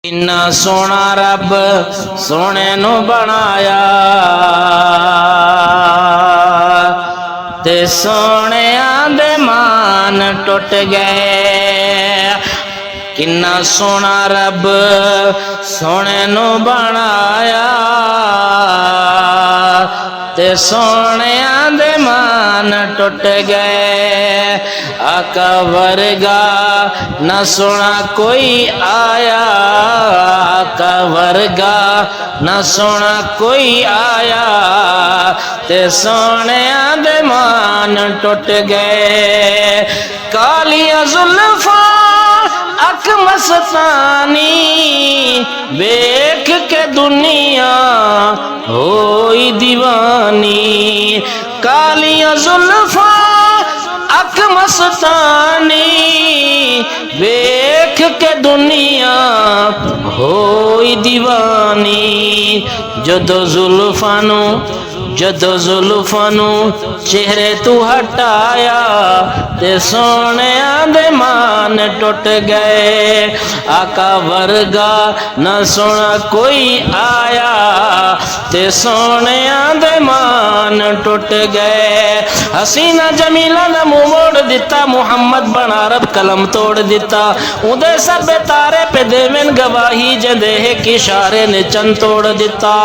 इन्ना सोना रब सोने नू बनाया ते सोने दे मान टुट गए। किन्ना सोना रब सोने नू बनाया ते सोने दे मान टुट गए। आका वर्गा न सोना कोई आया, आका वर्गा न सोना कोई आया ते सोने दे मान टुट गए। कालिया जुल्फा अक मस्तानी वेख के दुनिया होई दीवानी। कालिया जुल्फा अक मस्तानी वेख के दुनिया होई दीवानी। जदों जुल्फां नू चेहरे तू हटाया ते सोने दे मान टुट गए। आका वर्गा न सोना कोई आया ते सोने दे मान टुट गए। हसीना जमीला ने मुंह मोड़ दिता, मुहम्मद बना रब कलम तोड़ दिता। उदे सब तारे पे देवन गवाही जदे इशारे ने चंद तोड़ दिता।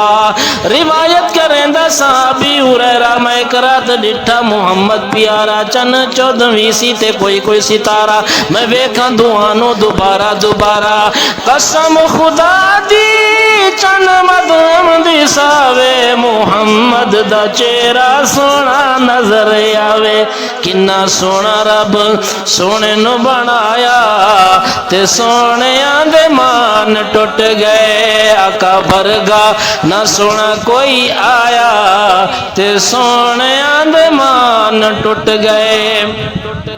रिवायत करेंदा साहबी हुरैरा मैं करात डिठा मुहम्मद प्यारा चन 14वीं सी ते कोई सितारा मैं वेखा दुआनो दोबारा दोबारा। कसम खुदा दी चन मदम दिसावे मुहम्मद दा चेहरा सोना नजर आवे। किन्ना सोना रब सोने नू बनाया ते सोने दे मान टुट गए। आका वर्गा न सोना कोई आया ते सोने दे मान टुट गए।